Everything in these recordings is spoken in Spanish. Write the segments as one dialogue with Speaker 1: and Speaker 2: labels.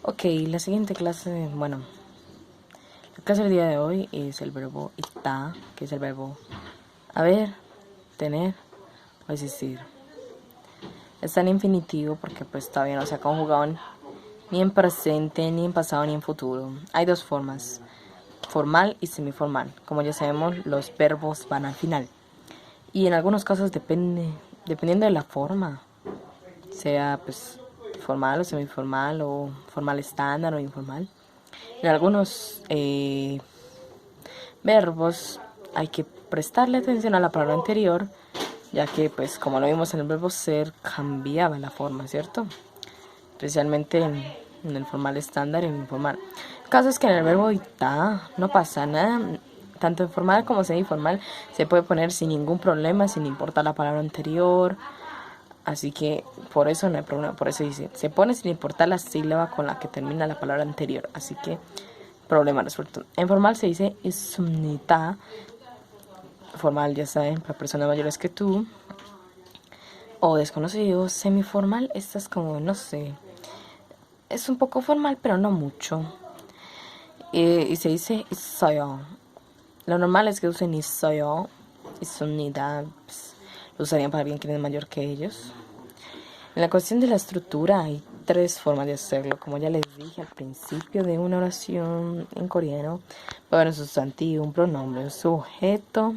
Speaker 1: Ok, la siguiente clase, bueno, la clase del día de hoy es el verbo está, que es el verbo haber, tener o existir. Está en infinitivo porque pues todavía no se ha conjugado ni en presente, ni en pasado, ni en futuro. Hay dos formas, formal y semiformal. Como ya sabemos, los verbos van al final. Y en algunos casos dependiendo de la forma, sea pues formal o semiformal o formal estándar o informal. En algunos verbos hay que prestarle atención a la palabra anterior, ya que pues como lo vimos en el verbo ser cambiaba la forma, ¿cierto? Especialmente en el formal estándar y en el informal. El caso es que en el verbo está no pasa nada, tanto en formal como semi-formal se puede poner sin ningún problema, sin importar la palabra anterior. Así que por eso no hay problema, por eso dice, se pone sin importar la sílaba con la que termina la palabra anterior. Así que problema resuelto. En formal se dice isumnita. Formal, ya saben, para personas mayores que tú. O desconocidos. Semiformal, esta es como, no sé. Es un poco formal, pero no mucho. Y se dice isoyo. Lo normal es que usen isoyo. Isumnita. Pues, lo usarían para alguien que es mayor que ellos. En la cuestión de la estructura hay tres formas de hacerlo. Como ya les dije al principio de una oración en coreano, puede haber un sustantivo, un pronombre, un sujeto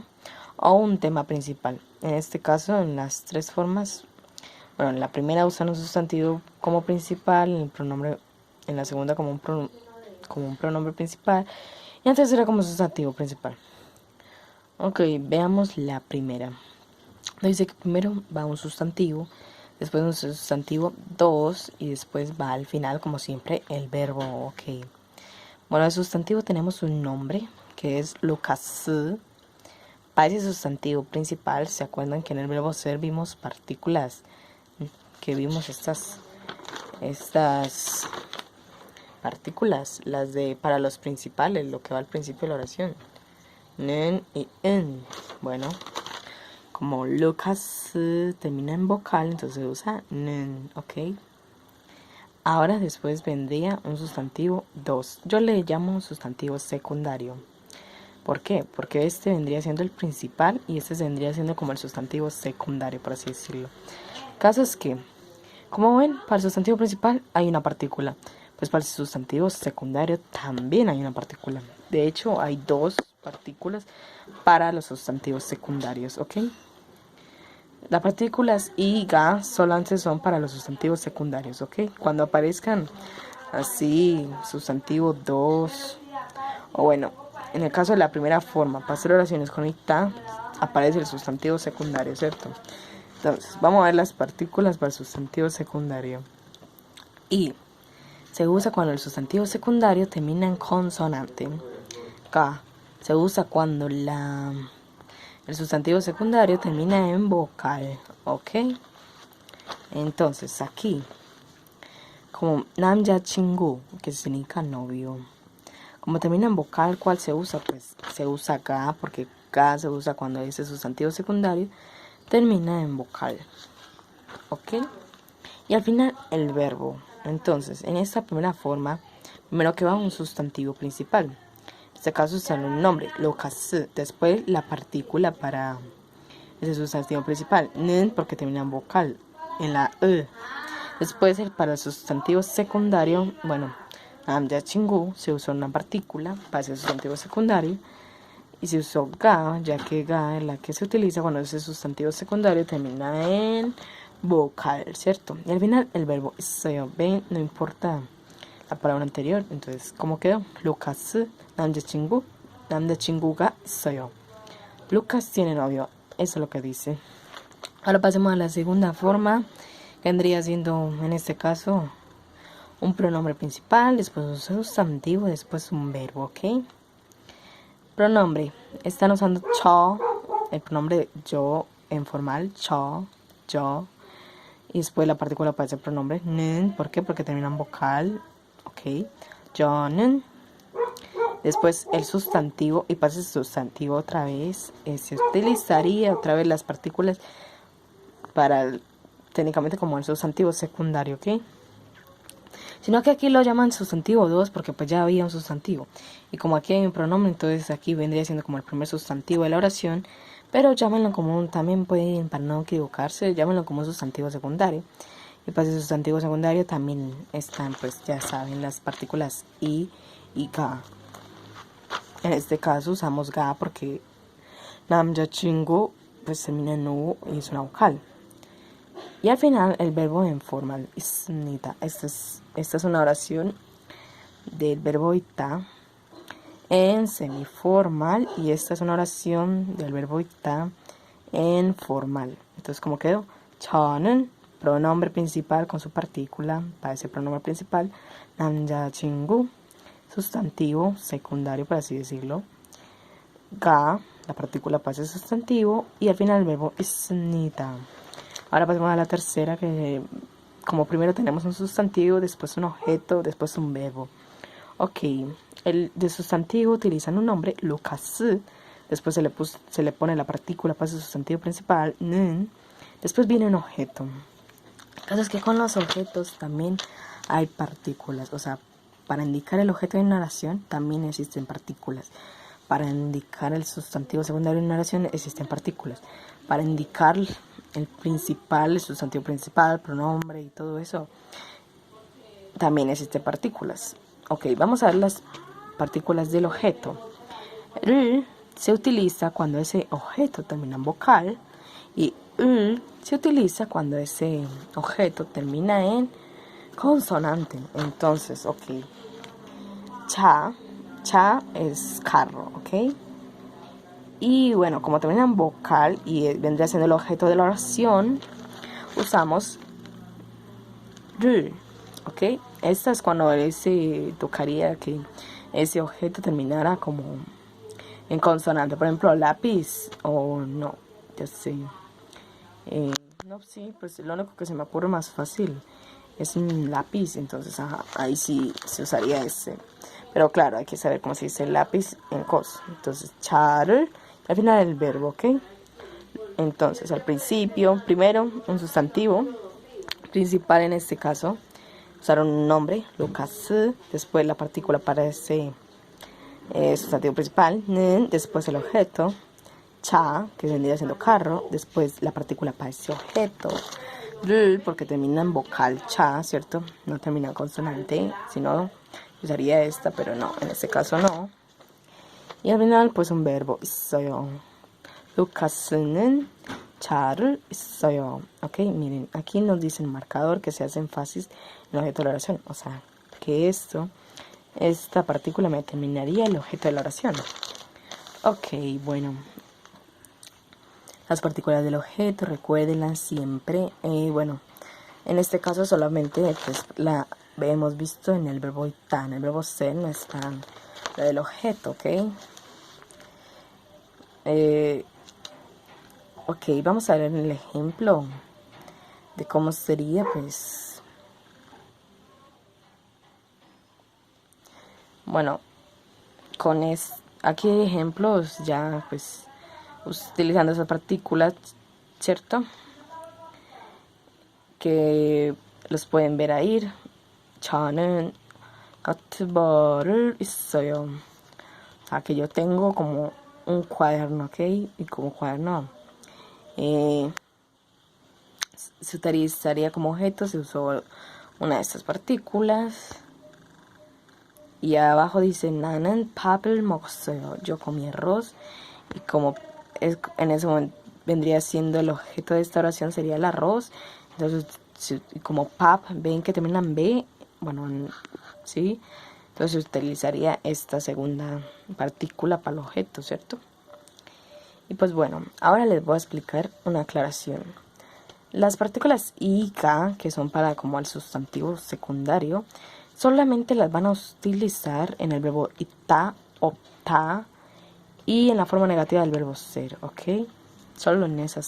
Speaker 1: o un tema principal. En este caso, en las tres formas, bueno, en la primera usan un sustantivo como principal, en la segunda como un pronombre principal y en la tercera como sustantivo principal. Ok, veamos la primera. Dice que primero va un sustantivo, después un sustantivo dos y después va al final como siempre el verbo. Ok, bueno, el sustantivo tenemos un nombre que es Lucas. Para ese sustantivo principal, ¿se acuerdan que en el verbo ser vimos partículas? Que vimos estas partículas, las de para los principales, lo que va al principio de la oración. Nen y en. Bueno, como Lucas termina en vocal, entonces se usa nen, ¿ok? Ahora después vendría un sustantivo dos. Yo le llamo sustantivo secundario. ¿Por qué? Porque este vendría siendo el principal y este vendría siendo como el sustantivo secundario, por así decirlo. El caso es que, como ven, para el sustantivo principal hay una partícula. Pues para el sustantivo secundario también hay una partícula. De hecho, hay dos partículas para los sustantivos secundarios, ¿ok? Las partículas I y ga solamente son para los sustantivos secundarios, ¿ok? Cuando aparezcan así, sustantivo 2, o bueno, en el caso de la primera forma, para hacer oraciones con ita, aparece el sustantivo secundario, ¿cierto? Entonces, vamos a ver las partículas para el sustantivo secundario. I se usa cuando el sustantivo secundario termina en consonante. K se usa cuando el sustantivo secundario termina en vocal, ¿ok? Entonces aquí, como namja chingu, que significa novio, como termina en vocal, ¿cuál se usa? Pues se usa ga, porque ga se usa cuando ese sustantivo secundario termina en vocal, ¿ok? Y al final el verbo. Entonces, en esta primera forma, primero que va un sustantivo principal. En este caso está un nombre, locas. Después la partícula para ese sustantivo principal, nen, porque termina en vocal, en la e. Después para el sustantivo secundario, bueno, ya chingu, se usó una partícula para ese sustantivo secundario. Y se usó ga, ya que ga es la que se utiliza cuando ese sustantivo secundario termina en vocal, ¿cierto? Y al final el verbo 있어요. Ven, no importa la palabra anterior. Entonces, ¿cómo quedó? Lucas 남자친구가 있어요. Lucas tiene novio. Eso es lo que dice. Ahora pasemos a la segunda forma. Que vendría siendo, en este caso, un pronombre principal, después un sustantivo, después un verbo, ¿ok? Pronombre. Están usando cho, el pronombre yo en formal, cho, yo. Y después la partícula para ese pronombre, 는. ¿Por qué? Porque termina en vocal, ¿ok? 저는. Después el sustantivo, y pasa el sustantivo otra vez. Se utilizaría otra vez las partículas para, técnicamente como el sustantivo secundario, ¿ok? sino que aquí lo llaman sustantivo 2 porque pues ya había un sustantivo. Y como aquí hay un pronombre, entonces aquí vendría siendo como el primer sustantivo de la oración, pero llámenlo como también pueden, para no equivocarse, llámenlo como un sustantivo secundario. Y pues el sustantivo secundario también están, pues ya saben, las partículas I y Ga. En este caso usamos Ga porque 남자친구 pues termina en U y es una vocal. Y al final el verbo en formal 있습니다. Esta es una oración del verbo 있다 en semiformal y esta es una oración del verbo 있다 en formal. Entonces, ¿cómo quedó? 저는 pronombre principal con su partícula para ese pronombre principal. 남자친구 sustantivo secundario, por así decirlo. 가 la partícula para ese sustantivo y al final el verbo 있습니다. Ahora pasamos a la tercera, que como primero tenemos un sustantivo, después un objeto, después un verbo. Ok, el de sustantivo utilizan un nombre, Lucas, después se le pone la partícula para ese sustantivo principal, 는, después viene un objeto. El caso es que con los objetos también hay partículas, o sea, para indicar el objeto de una oración también existen partículas. Para indicar el sustantivo secundario de una oración existen partículas. Para indicar el principal, el sustantivo principal, pronombre y todo eso, también existen partículas. Ok, vamos a ver las partículas del objeto. 를 se utiliza cuando ese objeto termina en vocal y 을 se utiliza cuando ese objeto termina en consonante. Entonces, ok. Cha es carro, ¿ok? Y bueno, como termina en vocal y vendría siendo el objeto de la oración, usamos 를, ¿ok? Esta es cuando tocaría que ese objeto terminara como en consonante. Por ejemplo, lápiz o no, ya sé. No, sí, pues lo único que se me ocurre más fácil es un lápiz, entonces ahí sí se usaría ese. Pero claro, hay que saber cómo se dice lápiz en cos. Entonces, 차를, al final el verbo, ¿ok? Entonces, al principio, primero, un sustantivo principal en este caso. Usaron un nombre, Lucas, después la partícula para ese sustantivo principal, 는, después el objeto, 차, que vendría siendo carro, después la partícula para ese objeto, 를, porque termina en vocal, 차, ¿cierto? No termina en consonante, sino usaría esta, pero no, en este caso no. Y al final, pues un verbo, 있어요. 루카스는 차를 있어요. Ok, miren, aquí nos dice el marcador que se hace énfasis en el objeto de la oración. O sea, que esta partícula me determinaría el objeto de la oración. Ok, bueno. Las partículas del objeto, recuérdenlas siempre. Bueno, en este caso solamente pues la hemos visto en el verbo 있다. En el verbo ser no está la del objeto, ok. Ok, vamos a ver el ejemplo de cómo sería, pues. Bueno, aquí hay ejemplos ya, pues, utilizando esas partículas, ¿cierto? Que los pueden ver ahí. 저는 카트버를 있어요. O sea, que yo tengo como un cuaderno, ¿ok? Y como cuaderno se utilizaría como objeto, se usó una de estas partículas. Y abajo dice 나는 밥을 먹었어요. Yo comí arroz. Y como en ese momento vendría siendo el objeto de esta oración sería el arroz. Entonces, como pap, ven que termina en B. Bueno, sí. Entonces utilizaría esta segunda partícula para el objeto, ¿cierto? Y pues bueno, ahora les voy a explicar una aclaración. Las partículas I y K, que son para como el sustantivo secundario, solamente las van a utilizar en el verbo 있다, 없다 y en la forma negativa del verbo ser, ¿ok? Solo en ese.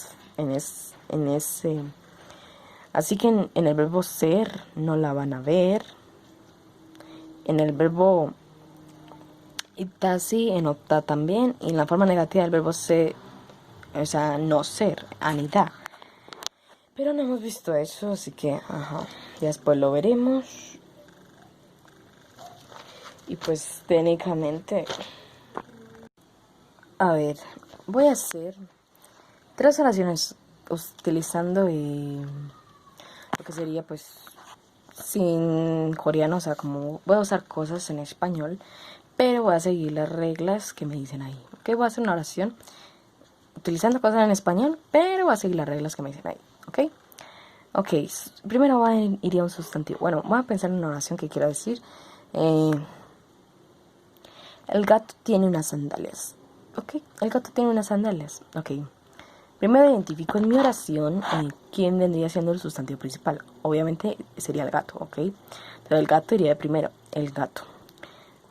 Speaker 1: Así que en el verbo ser no la van a ver. En el verbo 있다 sí, en 없다 también. Y en la forma negativa del verbo ser, o sea, no ser, 아니다. Pero no hemos visto eso, así que, ya después lo veremos. Y pues técnicamente, a ver, voy a hacer 3 oraciones utilizando lo que sería pues sin coreano, o sea, como voy a usar cosas en español, pero voy a seguir las reglas que me dicen ahí. Ok, voy a hacer una oración utilizando cosas en español, pero voy a seguir las reglas que me dicen ahí. Ok, ok, primero iría un sustantivo. Bueno, voy a pensar en una oración que quiero decir. El gato tiene unas sandalias. Ok, el gato tiene unas sandalias. Ok. Primero identifico en mi oración quién vendría siendo el sustantivo principal. Obviamente sería el gato, ¿ok? Entonces el gato iría de primero, el gato.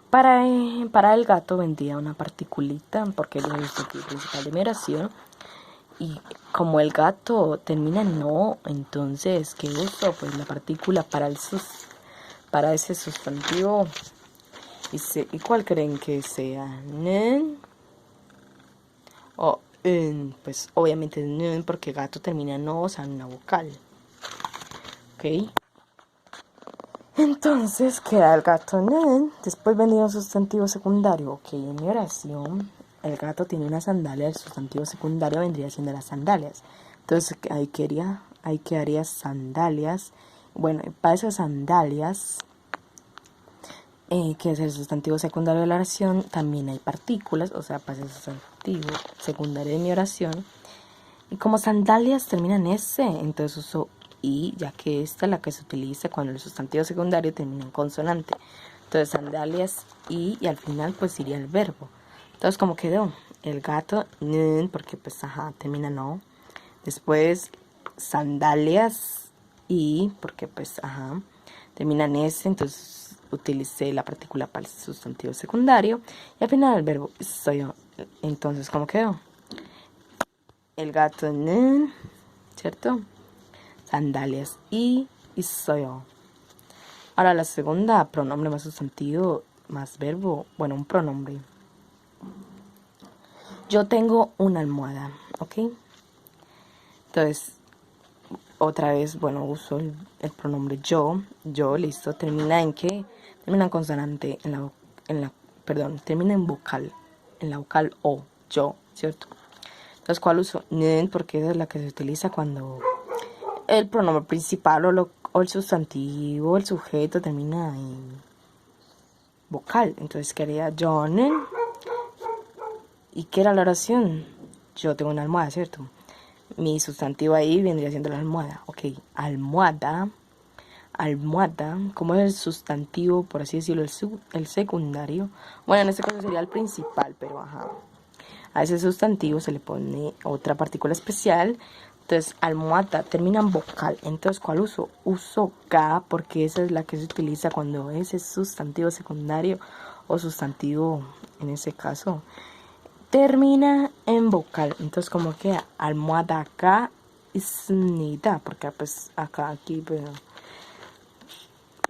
Speaker 1: Para el gato vendría una particulita, porque es el sustantivo principal de mi oración. Y como el gato termina en no, entonces, ¿qué uso? Pues la partícula para ese sustantivo. ¿Y cuál creen que sea? ¿Nen? O pues obviamente nen, porque gato termina en no, o sea, en una vocal. ¿Ok? Entonces queda el gato nen. Después vendría un sustantivo secundario. Ok, en mi oración, el gato tiene una sandalia. El sustantivo secundario vendría siendo las sandalias. Entonces ahí quedaría sandalias. Bueno, para esas sandalias, que es el sustantivo secundario de la oración, también hay partículas. O sea, para ese sustantivo secundario de mi oración. Y como sandalias termina en S, entonces uso I, ya que esta es la que se utiliza cuando el sustantivo secundario termina en consonante. Entonces sandalias y al final pues iría el verbo. Entonces como quedó el gato, porque pues termina no. Después sandalias y porque pues termina en S, entonces utilicé la partícula para el sustantivo secundario. Y al final el verbo soy yo. Entonces como quedó el gato, ¿cierto? Sandalias y soy yo. Ahora la segunda, pronombre más sustantivo más verbo. Bueno, un pronombre. Yo tengo una almohada, ¿ok? Entonces, otra vez, bueno, uso el pronombre yo. Yo, listo. ¿Termina en qué? Termina en consonante, perdón, termina en vocal. En la vocal O, yo, ¿cierto? Entonces, ¿cuál uso? Nen, porque esa es la que se utiliza cuando el pronombre principal o el sustantivo, el sujeto termina en vocal. Entonces quedaría Jonen. ¿Y qué era la oración? Yo tengo una almohada, ¿cierto? Mi sustantivo ahí vendría siendo la almohada. Ok, almohada. Almohada, como es el sustantivo, por así decirlo, el secundario. Bueno, en este caso sería el principal, pero a ese sustantivo se le pone otra partícula especial. Entonces, almohada termina en vocal. Entonces, ¿cuál uso? Uso ga, porque esa es la que se utiliza cuando ese sustantivo secundario o sustantivo, en ese caso, termina en vocal. Entonces, como que almohada acá es nida, porque pues aquí pues,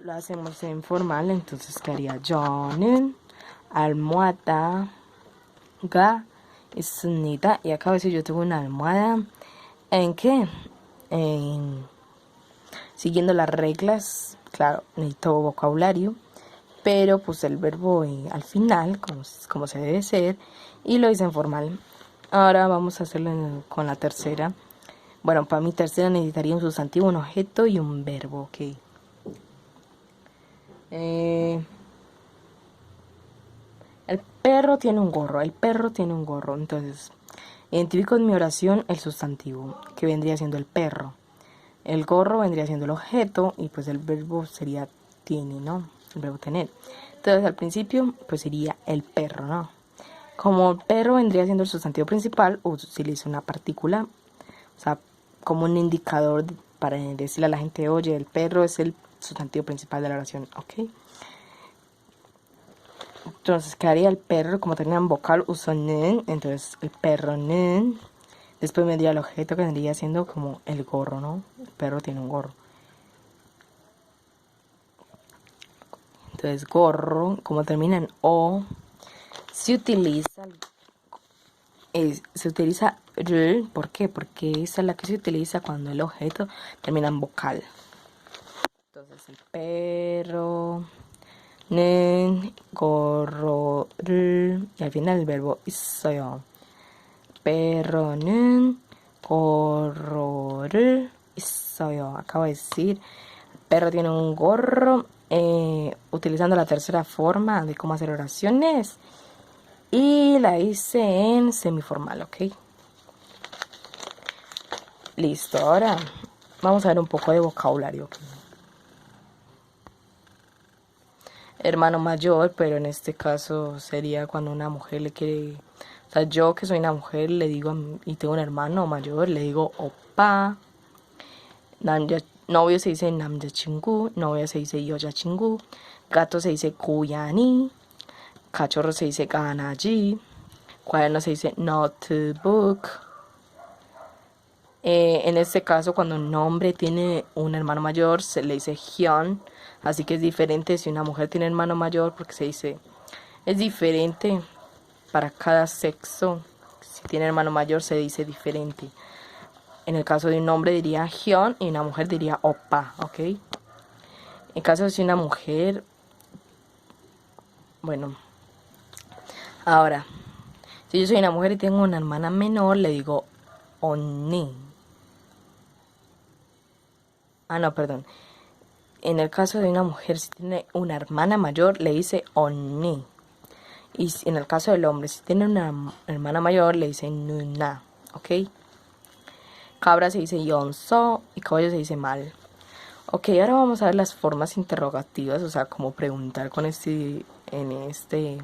Speaker 1: lo hacemos en formal. Entonces, quedaría Jonen, almohada ga es nida. Y acá a veces yo tengo una almohada. ¿En qué? Siguiendo las reglas, claro, necesito vocabulario, pero puse el verbo al final, como se debe ser, y lo hice en formal. Ahora vamos a hacerlo con la tercera. Bueno, para mi tercera necesitaría un sustantivo, un objeto y un verbo, ok. El perro tiene un gorro, entonces identifico en mi oración el sustantivo, que vendría siendo el perro. El gorro vendría siendo el objeto y pues el verbo sería tiene, ¿no? El verbo tener. Entonces al principio pues sería el perro, ¿no? Como el perro vendría siendo el sustantivo principal, utilizo una partícula, o sea, como un indicador para decirle a la gente, oye, el perro es el sustantivo principal de la oración, ¿ok? Entonces quedaría el perro, como tenía en vocal, uso nen, entonces el perro nen. Después vendría el objeto que vendría siendo como el gorro, ¿no? El perro tiene un gorro. Entonces gorro, como termina en o, se utiliza r. ¿Por qué? Porque esa es la que se utiliza cuando el objeto termina en vocal. Entonces el perro 는 gorro를 y al final el verbo 있어요. perro는 gorro를 있어요. Acabo de decir, el perro tiene un gorro, utilizando la tercera forma de cómo hacer oraciones. Y la hice en semiformal, ¿ok? Listo, ahora vamos a ver un poco de vocabulario, ¿ok? Hermano mayor, pero en este caso sería cuando una mujer le quiere... O sea, yo que soy una mujer le digo y tengo un hermano mayor, le digo opa. Novio se dice 남자친구, novia se dice 여자친구, gato se dice 고양이, cachorro se dice 강아지, cuaderno se dice notebook. En este caso, cuando un hombre tiene un hermano mayor, se le dice hyun, así que es diferente si una mujer tiene hermano mayor, porque se dice, es diferente para cada sexo. Si tiene hermano mayor se dice diferente. En el caso de un hombre diría hyun y una mujer diría oppa, ¿ok? En caso de si una mujer, bueno, ahora, si yo soy una mujer y tengo una hermana menor, le digo 언니. Ah, no, perdón. En el caso de una mujer, si tiene una hermana mayor, le dice 언니. Y en el caso del hombre, si tiene una hermana mayor, le dice 누나, ¿ok? Cabra se dice 연서 y caballo se dice 말. Ok, ahora vamos a ver las formas interrogativas, o sea, como preguntar en este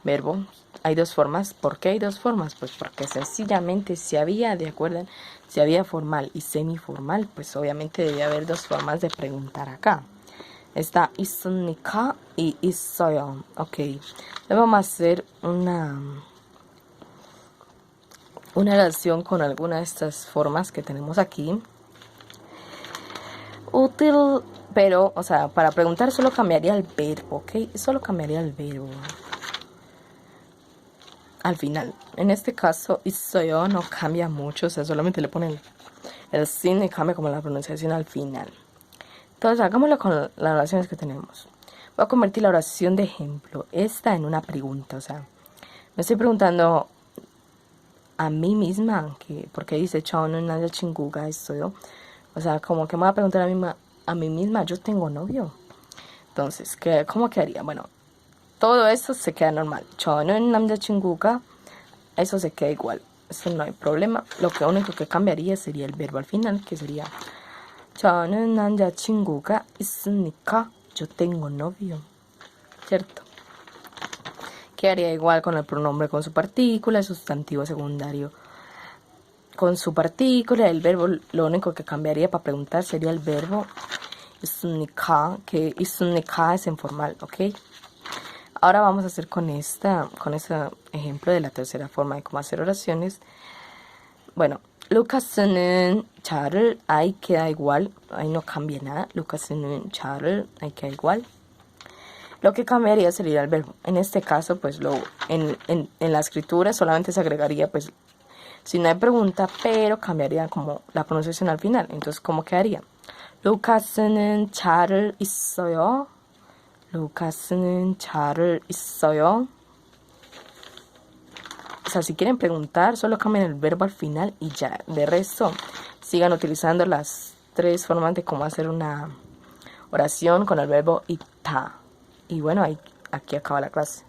Speaker 1: verbo. Hay dos formas. ¿Por qué hay dos formas? Pues porque sencillamente si había formal y semiformal, pues obviamente debía haber dos formas de preguntar acá. Está 있습니까 y 있어요. Ok, vamos a hacer una relación con alguna de estas formas que tenemos aquí. Útil, pero, o sea, para preguntar solo cambiaría el verbo, ¿ok? Solo cambiaría el verbo al final. En este caso, 있어요 no cambia mucho, o sea, solamente le ponen el sin y cambia como la pronunciación al final. Entonces, hagámoslo con las oraciones que tenemos. Voy a convertir la oración de ejemplo, esta en una pregunta, o sea, me estoy preguntando a mí misma, porque dice, 저는 남자친구가 있어요. O sea, como que me voy a preguntar a mí misma, yo tengo novio. Entonces, ¿cómo quedaría? Bueno, todo eso se queda normal. 저는 남자친구가, eso se queda igual. Eso no hay problema. Lo único que cambiaría sería el verbo al final, que sería 저는 남자친구가 있으니까, yo tengo novio. ¿Cierto? Quedaría igual con el pronombre con su partícula, el sustantivo secundario con su partícula, el verbo, lo único que cambiaría para preguntar sería el verbo 있으니까, que 있으니까 es informal, ¿ok? Ahora vamos a hacer con este ejemplo de la tercera forma de cómo hacer oraciones. Bueno, 루카스는 잘을, ahí queda igual, ahí no cambia nada. 루카스는 잘을, ahí queda igual. Lo que cambiaría sería el verbo. En este caso, pues en la escritura solamente se agregaría, pues, si no hay pregunta, pero cambiaría como la pronunciación al final. Entonces, ¿cómo quedaría? 루카스는 잘을 있어요. 루카스는 잘을 있어요. O sea, si quieren preguntar, solo cambien el verbo al final y ya. De resto, sigan utilizando las tres formas de cómo hacer una oración con el verbo 있다. Y bueno, aquí acaba la clase.